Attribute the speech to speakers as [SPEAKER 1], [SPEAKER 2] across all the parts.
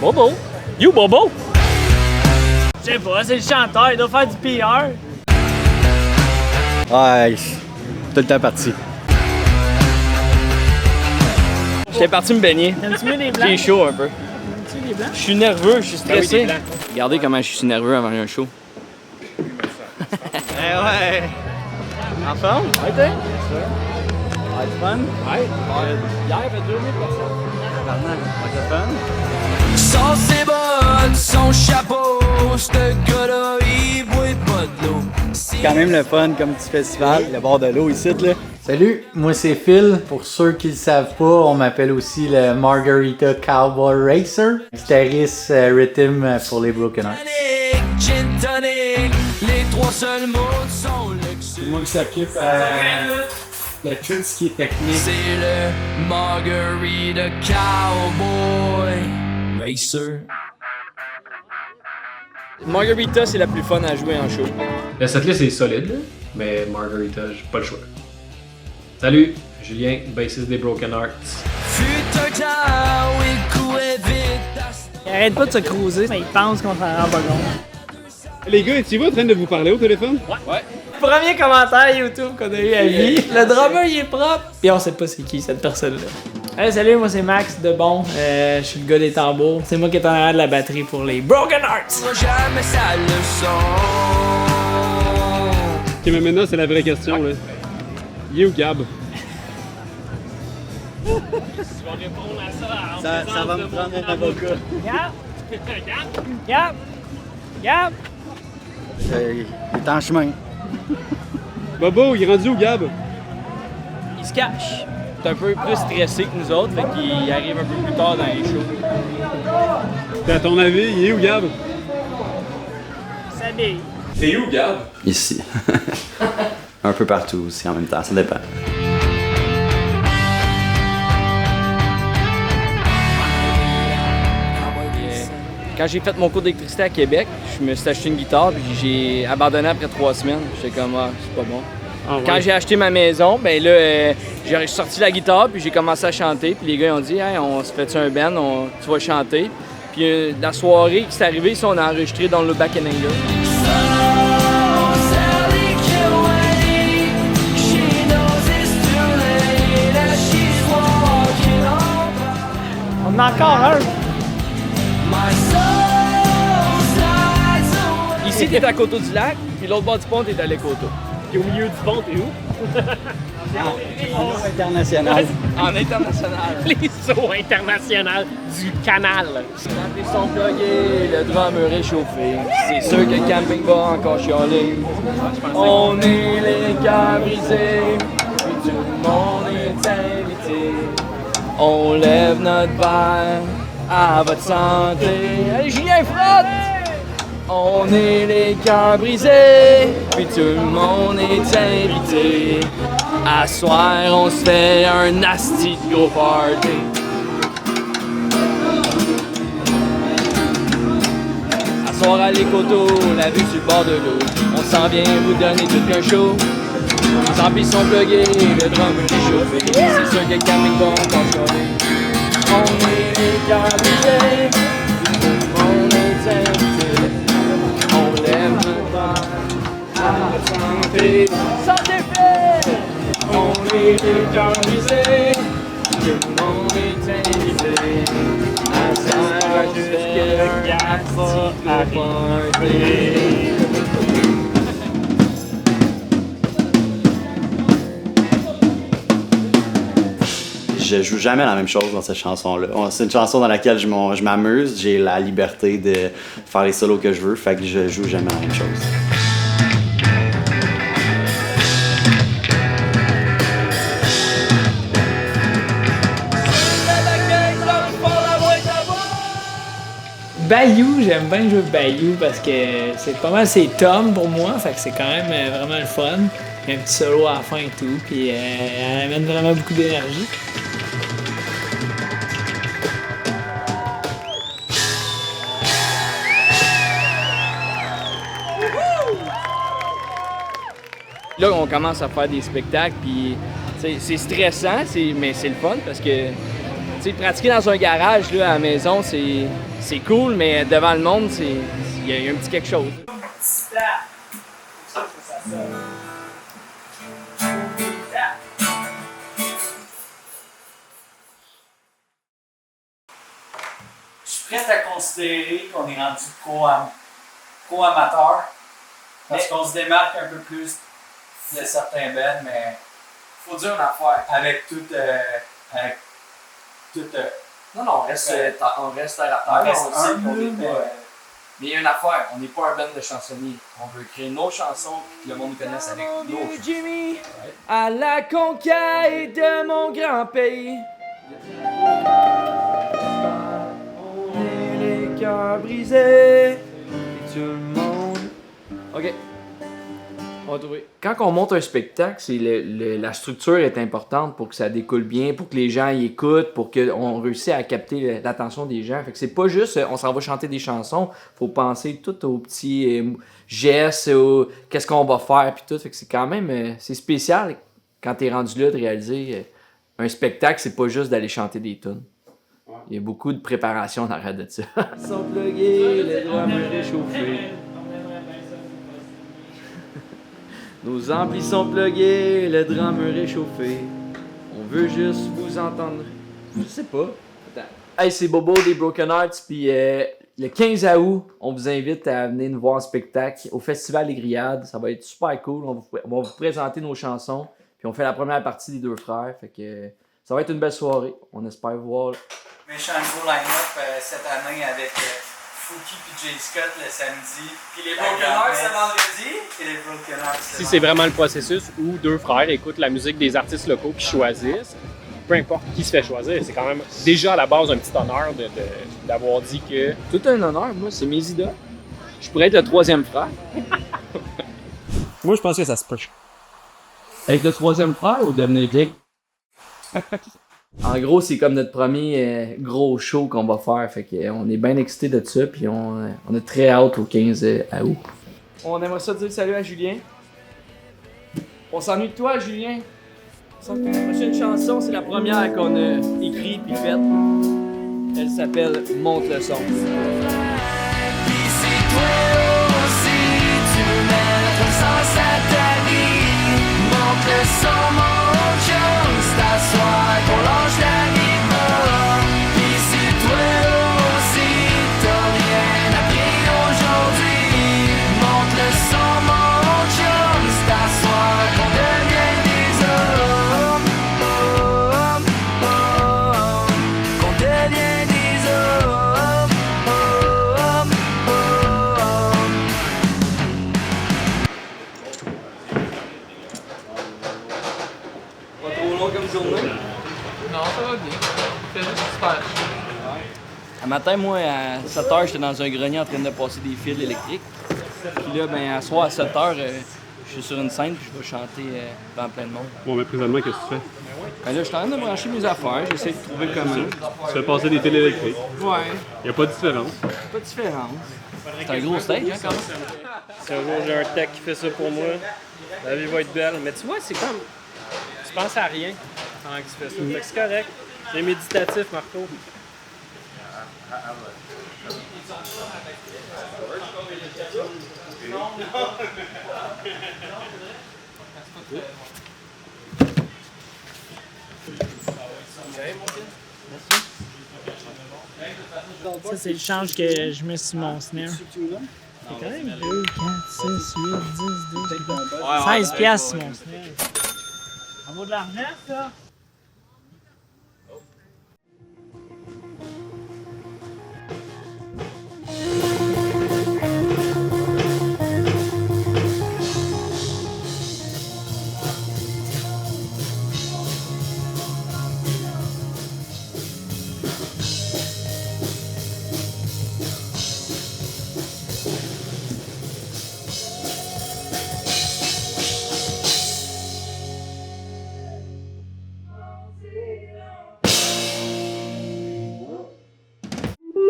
[SPEAKER 1] Bobo? You Bobo? Je sais pas, c'est le chanteur, il doit faire du PR.
[SPEAKER 2] Ouais, tout le temps parti.
[SPEAKER 3] J'étais parti me baigner.
[SPEAKER 1] T'aimes-tu mieux les blancs?
[SPEAKER 3] J'ai chaud un peu.
[SPEAKER 1] T'aimes-tu les blancs?
[SPEAKER 3] Je suis nerveux, je suis stressé.
[SPEAKER 1] des blancs.
[SPEAKER 3] Regardez comment je suis nerveux avant un show.
[SPEAKER 2] Ouais. En forme?
[SPEAKER 3] Ouais, t'es?
[SPEAKER 2] Ouais, du fun?
[SPEAKER 3] Ouais. Hier, il y avait 2000 personnes.
[SPEAKER 2] Microphone?
[SPEAKER 4] Sans ses bottes, son chapeau, ce gars-là, il boit pas de l'eau.
[SPEAKER 2] C'est quand même le fun comme petit festival, le bord de l'eau ici, là.
[SPEAKER 5] Salut, moi c'est Phil. Pour ceux qui le savent pas, on m'appelle aussi le Margarita Cowboy Racer. Guitariste rhythm pour les Broken Hearts.
[SPEAKER 4] Gin tonic, les trois seuls mots sont luxe.
[SPEAKER 5] C'est moi qui s'occupe de tout ce qui est technique.
[SPEAKER 4] C'est le Margarita Cowboy Racer.
[SPEAKER 3] Margarita, c'est la plus fun à jouer en show.
[SPEAKER 6] La setlist est solide, là, mais Margarita, j'ai pas le choix. Salut, Julien, bassiste des Broken Hearts.
[SPEAKER 4] Fut un temps où il courait vite.
[SPEAKER 1] Il arrête pas de se cruiser, mais il pense qu'on s'en rend pas compte.
[SPEAKER 7] Les gars, êtes-vous en train de vous parler au téléphone?
[SPEAKER 1] Premier commentaire YouTube qu'on a eu à vie. Le drummer, il est propre. Puis on sait pas c'est qui cette personne-là. Hey, salut, moi c'est Max de Bon. Je suis le gars des tambours. C'est moi qui est en arrière de la batterie pour les Broken Hearts.
[SPEAKER 4] Jamais sa leçon.
[SPEAKER 7] Ok, mais maintenant, c'est la vraie question, là. You ou Gab?
[SPEAKER 2] Ça va me prendre un avocat.
[SPEAKER 1] Gab!
[SPEAKER 2] Il est en chemin.
[SPEAKER 7] Bobo, il est rendu où, Gab?
[SPEAKER 3] Il se cache. C'est un peu plus stressé que nous autres, fait qu'il arrive un peu plus tard dans les shows.
[SPEAKER 7] À ton avis, il est où, Gab?
[SPEAKER 1] Salut!
[SPEAKER 7] T'es où, Gab?
[SPEAKER 8] Ici. Un peu partout aussi en même temps, ça dépend.
[SPEAKER 3] Quand j'ai fait mon cours d'électricité à Québec, je me suis acheté une guitare puis j'ai abandonné après 3 semaines. J'étais comme, c'est pas bon.
[SPEAKER 7] Ah, ouais.
[SPEAKER 3] Quand j'ai acheté ma maison, ben là, j'ai sorti la guitare puis j'ai commencé à chanter. Puis les gars ils ont dit, hey, on se fait un band, tu vas chanter. Puis la soirée qui s'est arrivée, on a enregistré dans le Back in Anger.
[SPEAKER 1] On en a encore un!
[SPEAKER 3] Ici, t'es à Coteau-du-Lac, puis l'autre bord du pont, t'es à l'Écoto.
[SPEAKER 1] Puis au milieu du pont, t'es où?
[SPEAKER 2] International.
[SPEAKER 3] En international.
[SPEAKER 1] Les sauts internationaux du canal.
[SPEAKER 3] Quand les sons plugués, le drum est réchauffé. C'est sûr que le camping va encore chialer. On est les cœurs brisés, puis tout le monde est invité. On lève notre verre à votre santé. Allez, Julien, frotte! On est les cœurs brisés, puis tout le monde est invité. À soir, on se fait un asti de gros party. À soir à l'Écoto, la vue sur le bord de l'eau. On s'en vient vous donner tout qu'un show. Les amplis sont plugués, le drum est réchauffé. C'est sûr que le camping va encore chialer. On est les cœurs brisés, puis tout le monde est invité. On lève notre verre à votre santé. Santé fait! On est les cœurs brisés, tout le monde est invité. À soir, jusqu'à un party.
[SPEAKER 8] Je joue jamais la même chose dans cette chanson-là. C'est une chanson dans laquelle je m'amuse, j'ai la liberté de faire les solos que je veux, fait que je joue jamais la même chose.
[SPEAKER 1] Bayou, j'aime bien jouer Bayou parce que c'est pas mal, c'est Tom pour moi, fait que c'est quand même vraiment le fun. Il y a un petit solo à la fin et tout, puis elle amène vraiment beaucoup d'énergie.
[SPEAKER 3] Là, on commence à faire des spectacles, puis c'est stressant, mais c'est le fun parce que pratiquer dans un garage là, à la maison, c'est c'est cool, mais devant le monde, il y a un petit quelque chose.
[SPEAKER 9] Je suis prêt à considérer qu'on est rendu pro-amateur parce qu'on se démarque un peu plus de certains bands, mais faut dire une affaire avec tout.
[SPEAKER 3] Non, on reste terre à terre.
[SPEAKER 9] On reste
[SPEAKER 3] On sait
[SPEAKER 9] humble,
[SPEAKER 3] qu'on est
[SPEAKER 9] mais-
[SPEAKER 3] pas, mais il y a une affaire, on n'est pas un band de chansonniers. On veut créer nos chansons et que le monde nous connaisse avec nos chansons. Jimmy, à la conquête de mon grand pays. On est les cœurs brisés et tout le monde. Ok. On va trouver. Quand on monte un spectacle, c'est la structure est importante pour que ça découle bien, pour que les gens y écoutent, pour qu'on réussisse à capter l'attention des gens. Fait que c'est pas juste on s'en va chanter des chansons, faut penser tout aux petits gestes, qu'est-ce qu'on va faire puis tout. Fait que c'est quand même c'est spécial quand t'es rendu là de réaliser un spectacle, c'est pas juste d'aller chanter des tunes. Il y a beaucoup de préparation dans l'arrêt de ça. Sans plugger, les drames réchauffés. Nos amplis sont plugués, le drum réchauffé. On veut juste vous entendre. Je sais pas. Attends. Hey, c'est Bobo des Broken Hearts, puis le 15 août, on vous invite à venir nous voir en spectacle au Festival des Grillades. Ça va être super cool. On va vous présenter nos chansons, puis on fait la première partie des deux frères. Fait que ça va être une belle soirée. On espère vous voir.
[SPEAKER 9] Méchant gros line-up cette année avec Fouki puis Jay Scott le samedi.
[SPEAKER 3] Puis les Broken Hearts le vendredi.
[SPEAKER 9] Et les Broken Hearts
[SPEAKER 7] Si c'est vraiment le processus où deux frères écoutent la musique des artistes locaux qui choisissent, peu importe qui se fait choisir, c'est quand même déjà à la base un petit honneur d'avoir dit que...
[SPEAKER 3] Tout un honneur, moi, c'est mes idoles. Je pourrais être le troisième frère.
[SPEAKER 7] Moi, je pense que ça se peut.
[SPEAKER 3] Avec le troisième frère ou devenir Jake? En gros, c'est comme notre premier gros show qu'on va faire. Fait que, on est bien excités de ça, puis on a très hâte au 15 août. On aimerait ça dire salut à Julien. On s'ennuie de toi, Julien. La prochaine chanson, c'est la première qu'on a écrite puis faite. Elle s'appelle Monte le son.
[SPEAKER 4] Pis si toi aussi tu veux mettre un sens à ta vie, monte le son, mon chum, c'est à soir qu'on lâche la guitare. Pis si toi aussi t'as rien appris aujourd'hui, monte le son, mon chum, c'est à soir qu'on devienne des hommes, qu'on devienne des hommes.
[SPEAKER 3] Pas trop long comme journée?
[SPEAKER 1] Non, ça va bien. C'est juste super.
[SPEAKER 3] Un matin, moi, à 7h, j'étais dans un grenier en train de passer des fils électriques. Puis là, ben, à soir, à 7h, je suis sur une scène puis je vais chanter devant plein de monde.
[SPEAKER 7] Bon, mais présentement, qu'est-ce que tu fais?
[SPEAKER 3] Ben là, je suis en train de brancher mes affaires, j'essaie de trouver comment.
[SPEAKER 7] Tu fais passer des fils électriques.
[SPEAKER 3] Ouais,
[SPEAKER 7] Il n'y a pas de différence.
[SPEAKER 3] pas de différence. C'est un gros stage, hein, quand même.
[SPEAKER 7] Si un jour j'ai un tech qui fait ça pour moi, la vie va être belle. Mais tu vois, c'est comme... Tu penses à rien pendant que tu fais ça. Fait que c'est correct. C'est méditatif, Marco.
[SPEAKER 1] Ça, c'est le change que je mets sur mon snare. C'est quand même 2, 4, 6, 8, 10, 12, 13 piastres sur mon snare. Ça vaut de l'argent, ça?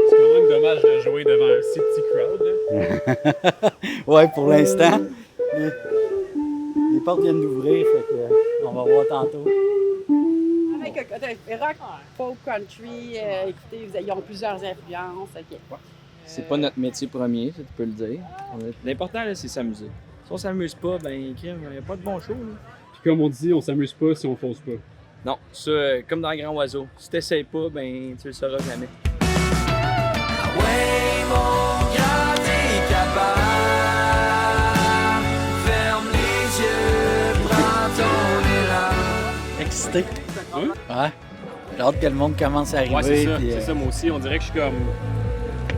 [SPEAKER 7] C'est quand même dommage de jouer devant un si petit crowd, là.
[SPEAKER 2] Ouais, pour l'instant. Les portes viennent d'ouvrir, fait que on va voir tantôt.
[SPEAKER 10] rock, folk, country, écoutez, ils ont plusieurs influences. OK.
[SPEAKER 3] C'est pas notre métier premier, ça, tu peux le dire. L'important, là, c'est s'amuser. Si on s'amuse pas, ben, il n'y a pas de bon show. Là.
[SPEAKER 7] Puis comme on dit, on s'amuse pas si on fonce pas.
[SPEAKER 3] Non, ça, comme dans Grand Oiseau. Si t'essayes pas, ben, tu le sauras jamais.
[SPEAKER 4] Ouais, mon gars, t'es capable. Ferme les yeux, prends ton élan.
[SPEAKER 5] Excité.
[SPEAKER 7] Hein?
[SPEAKER 5] Ouais. J'ai hâte que le monde commence à arriver.
[SPEAKER 7] Ouais, c'est ça.
[SPEAKER 5] puis,
[SPEAKER 7] C'est ça, moi aussi. On dirait que je suis comme.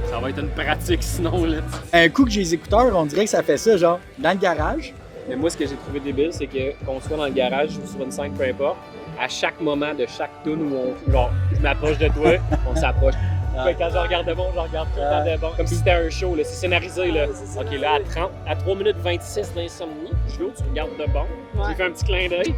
[SPEAKER 7] Ça va être une pratique sinon, là.
[SPEAKER 2] Un coup que j'ai les écouteurs, on dirait que ça fait ça, genre, dans le garage.
[SPEAKER 7] Mais moi, ce que j'ai trouvé débile, c'est que qu'on soit dans le garage ou sur une scène, peu importe, à chaque moment de chaque tune où on, genre, je m'approche de toi, on s'approche. Quand je regarde de bon, je regarde tout le temps de bon. Comme si c'était un show, là. C'est scénarisé, là. OK, là, à 3 minutes 26 d'insomnie, je veux que tu regardes de bon. J'ai fait un petit clin d'œil.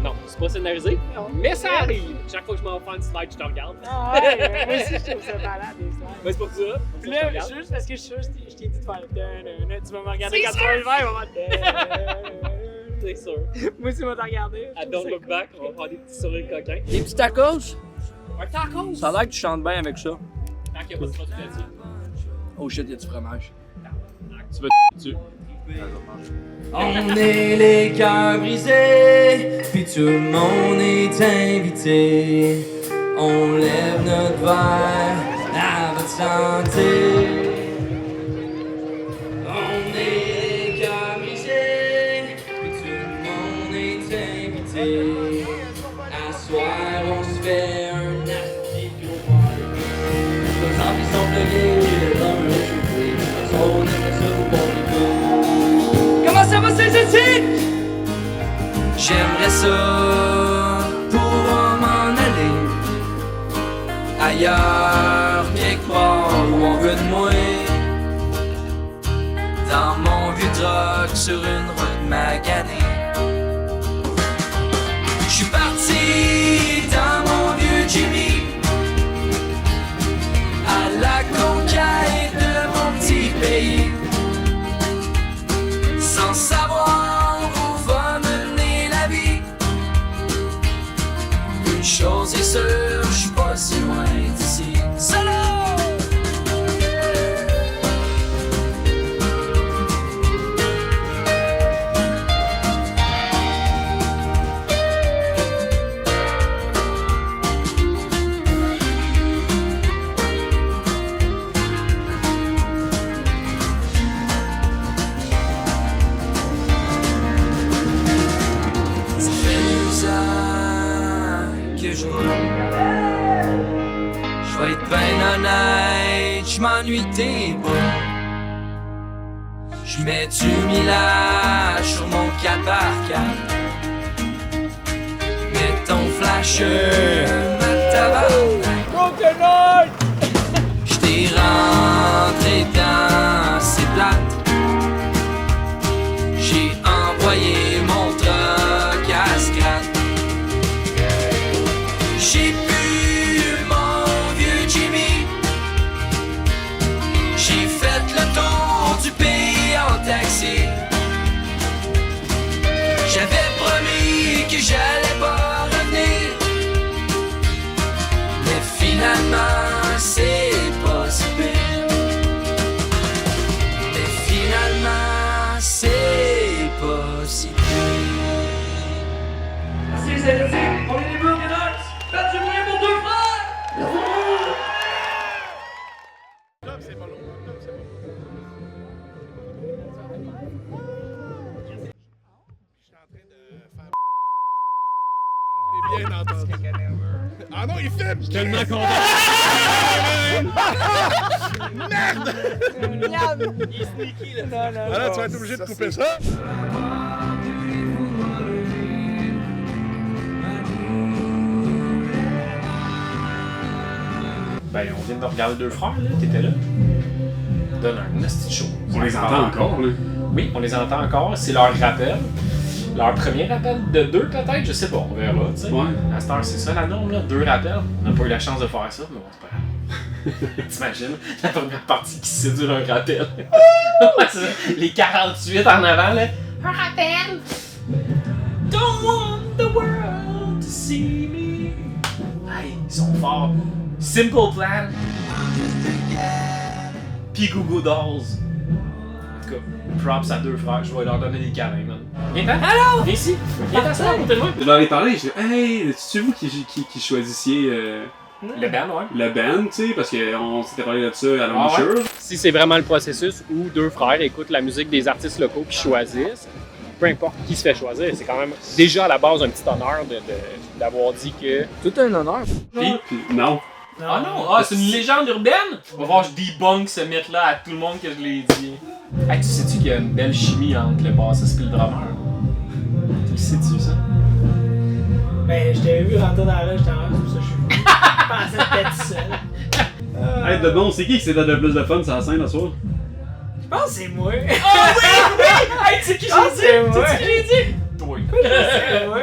[SPEAKER 7] Non, c'est pas scénarisé, mais ça arrive. Chaque fois que je m'en vais faire une slide, je te regarde.
[SPEAKER 1] Ah ouais, moi aussi, je trouve ça malade, des slides.
[SPEAKER 7] Ouais, c'est pour ça.
[SPEAKER 1] Puis là, juste parce que je suis sûr, je t'ai dit de faire tu vas me regarder quand tu vas le faire, on va
[SPEAKER 7] C'est sûr.
[SPEAKER 1] Moi aussi, je vais te regarder.
[SPEAKER 7] À Don't Look Back, on va faire des petits sourires coquins.
[SPEAKER 3] Des petits tacos?
[SPEAKER 7] Un tacos!
[SPEAKER 3] Ça a l'air que tu chantes bien avec ça.
[SPEAKER 7] Tant qu'il n'y a pas de produit là-dessus.
[SPEAKER 3] Oh shit, y'a du fromage.
[SPEAKER 7] Tu vas dessus.
[SPEAKER 4] On est les cœurs brisés, puis tout le monde est invité. On lève notre verre à votre santé. On est les cœurs brisés, puis tout le monde est invité. À soir, on se fait un nasty gros party. Nos zombies sont plugués, le drum est chauffé. On aime ça au bon niveau. Comment ça va, ces éthiques? J'aimerais ça pouvoir m'en aller ailleurs, quelque part où on veut de moi. Dans mon vieux truck sur une route maganée. J'suis parti dans mon vieux Jimmy à la conquête de mon petit pays. Sans savoir où va mener la vie. Une chose est sûre, je suis pas si loin d'ici. Solo! J'vais être ben honnête, j'm'ennuie des bouts. J'mets du millage sur mon 4x4. Mets ton flasher, ma tabarnak. J't'ai rentré dans ces plates. J'ai envoyé mon truck à scrap. J'ai pu mon vieux Jimmy. J'ai fait le tour du pays en taxi. J'avais promis que j'allais pas revenir. Mais finalement c'est pas si pire. Mais finalement c'est pas si pire. Merci les amis, on est les Burger Nuts. Faites du bruit pour deux frères!
[SPEAKER 11] Bien entendu. Ah non, il filme! Je suis
[SPEAKER 7] tellement content!
[SPEAKER 11] Merde!
[SPEAKER 1] Il est sneaky, là.
[SPEAKER 11] Ah là, tu vas être obligé de couper ça.
[SPEAKER 12] Ben, on vient de regarder deux frères, là, t'étais là. Donne un nasty show.
[SPEAKER 7] On les entend encore, là.
[SPEAKER 12] Oui, on les entend encore, c'est leur rappel. Leur premier rappel de deux, peut-être, je sais pas, on verra, tu sais.
[SPEAKER 7] Ouais.
[SPEAKER 12] À cette heure, c'est ça la norme, là, deux rappels. On n'a pas eu la chance de faire ça, mais bon, c'est pas grave. T'imagines, la première partie qui sédure un rappel. Ouais, c'est ça. Les 48 en avant, là. Un rappel! Don't want the world to see me. sont forts. Simple Plan. Pis Goo Goo Dolls. En tout cas, props à deux frères, je vais leur donner des câlins, man. Viens-t'en!
[SPEAKER 1] Alors!
[SPEAKER 12] Viens ici! Viens-t'en, ça, côté de moi!
[SPEAKER 13] Je leur ai parlé, j'ai dit, hey, c'est vous qui choisissiez
[SPEAKER 12] le band, ouais.
[SPEAKER 13] Le band, tu sais, parce qu'on s'était parlé de ça à l'embouchure.
[SPEAKER 7] Si c'est vraiment le processus où deux frères écoutent la musique des artistes locaux qui choisissent, peu importe qui se fait choisir, c'est quand même déjà à la base un petit honneur d'avoir dit que.
[SPEAKER 3] Tout un honneur.
[SPEAKER 13] Puis non.
[SPEAKER 12] Ah non, ah, c'est une légende urbaine? On va voir, je debunk ce mythe-là à tout le monde que je l'ai dit. Hey, tu sais-tu qu'il y a une belle chimie entre le bassiste et le drummer? Tu sais-tu ça?
[SPEAKER 1] Ben, je t'avais vu rentrer dans la rue, j'étais en rue, c'est pour ça que je pensais que t'étais tout seul.
[SPEAKER 13] Hey, de bon, c'est qui s'était de plus de fun sur la scène ce soir?
[SPEAKER 1] Je pense que c'est moi.
[SPEAKER 12] Oh oui! Hey, tu sais qui j'ai dit? Tu sais qui j'ai dit? Toi.
[SPEAKER 1] C'est moi.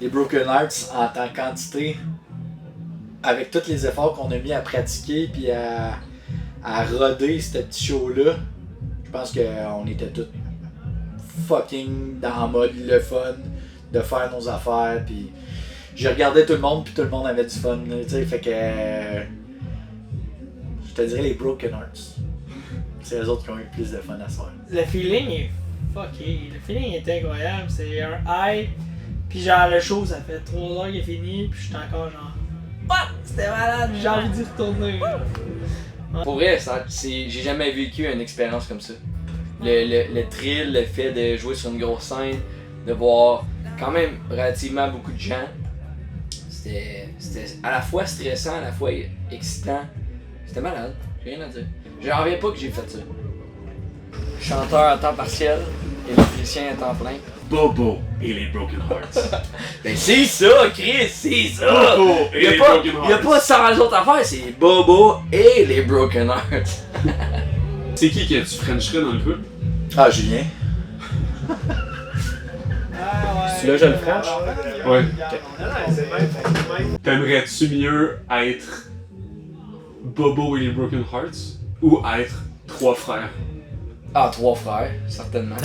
[SPEAKER 5] Les Broken Hearts en tant quantité, avec tous les efforts qu'on a mis à pratiquer puis à roder ce petit show-là, je pense qu'on était tous fucking dans le mode le fun de faire nos affaires. Puis je regardais tout le monde puis tout le monde avait du fun. Tu sais, fait que je te dirais les Broken Hearts. C'est les autres qui ont eu le plus de fun à se faire.
[SPEAKER 1] Le feeling est fucké. Le feeling est incroyable. C'est un high. Puis genre le show, ça fait 3 heures qu'il est fini. Puis je suis encore genre. What? C'était malade. J'ai envie d'y retourner.
[SPEAKER 3] Pour vrai, j'ai jamais vécu une expérience comme ça. Le thrill, le fait de jouer sur une grosse scène, de voir quand même relativement beaucoup de gens. C'était à la fois stressant, à la fois excitant. C'était malade, j'ai rien à dire. Je n'en reviens pas que j'ai fait ça. Chanteur à temps partiel, électricien à temps plein.
[SPEAKER 13] Bobo et les Broken Hearts.
[SPEAKER 3] Ben c'est ça, Chris, c'est ça!
[SPEAKER 13] Bobo et les Broken Hearts.
[SPEAKER 3] Il y a pas 100 autres affaires, c'est Bobo et les Broken Hearts.
[SPEAKER 13] C'est qui que tu frencherais dans le couple?
[SPEAKER 5] Ah, Julien.
[SPEAKER 7] Tu l'as, je le French?
[SPEAKER 13] Ouais. T'aimerais-tu mieux être Bobo et les Broken Hearts ou être 3 frères?
[SPEAKER 3] Ah, 3 frères, certainement.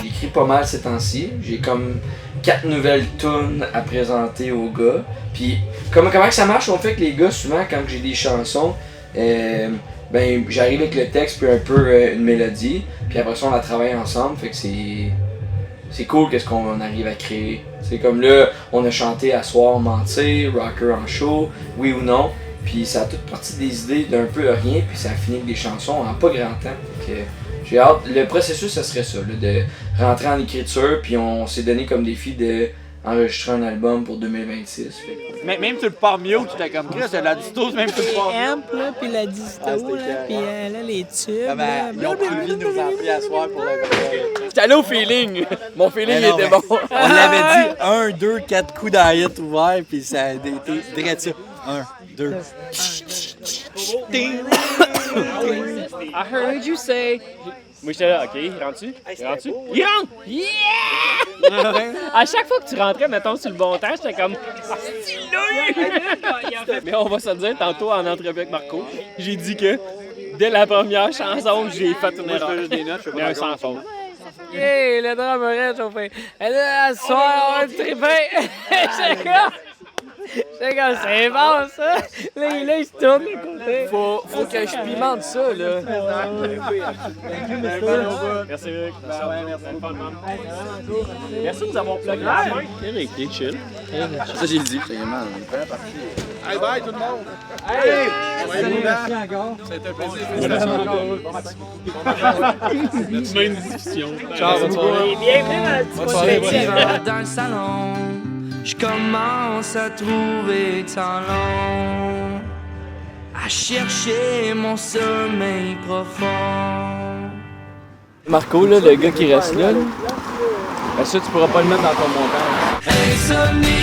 [SPEAKER 3] J'écris pas mal ces temps-ci. J'ai comme 4 nouvelles tunes à présenter aux gars. Puis, comment que ça marche? On fait que les gars, souvent, quand j'ai des chansons, ben, j'arrive avec le texte puis un peu une mélodie. Puis après ça, on la travaille ensemble. Fait que c'est cool qu'est-ce qu'on arrive à créer. C'est comme là, on a chanté à soir mentir, rocker en show, oui ou non. Puis ça a toute partie des idées d'un peu de rien, puis ça a fini avec des chansons en pas grand temps. J'ai hâte. Le processus, ça serait ça, là, de rentrer en écriture, puis on s'est donné comme défi d'enregistrer un album pour 2026.
[SPEAKER 2] Même sur le port mute, j'étais comme Chris, il y a de la disto, même sur le port mute.
[SPEAKER 1] Amp, là, puis la disto, là, puis là, les tubes.
[SPEAKER 2] Ah ben, ils ont prévu nos amplis à soir pour le
[SPEAKER 3] J'étais allé au feeling! Mon feeling était bon!
[SPEAKER 2] On l'avait dit 1, 2, 4 coups d'arrête ouverts, puis ça a été direct ça. 1, 2.
[SPEAKER 7] I heard you say. Moi j'étais là, ok, il rentre-tu? Il rentre-tu? Il rentre! Yeah! À chaque fois que tu rentrais, mettons, sur le bon temps, j'étais comme. Ah, mais on va se le dire, tantôt en entrevue avec Marco, j'ai dit que dès la première chanson, j'ai fait une erreur. Mais un sans faute.
[SPEAKER 1] Hey, le drummer chauffé. Et là, ce soir, on va triper. C'est comme, c'est bon ça! Là, il se tourne de côté.
[SPEAKER 3] Faut que je pimente ça, là.
[SPEAKER 7] Merci, Rick. Merci de nous avoir plugué la main. Eric, t'es chill.
[SPEAKER 2] Ça, j'ai le dit, c'est vraiment une première partie. Hey, bye tout le monde!
[SPEAKER 5] Hey! Merci encore.
[SPEAKER 2] C'était un plaisir.
[SPEAKER 13] As-tu une discussion?
[SPEAKER 2] Ciao, bonne soirée.
[SPEAKER 1] Bienvenue
[SPEAKER 4] Dans le salon, je commence à trouver le temps long, à chercher mon sommeil profond.
[SPEAKER 3] Marco, là, le gars qui reste là, ben ça, tu pourras pas le mettre dans ton montage.
[SPEAKER 4] Insomnie.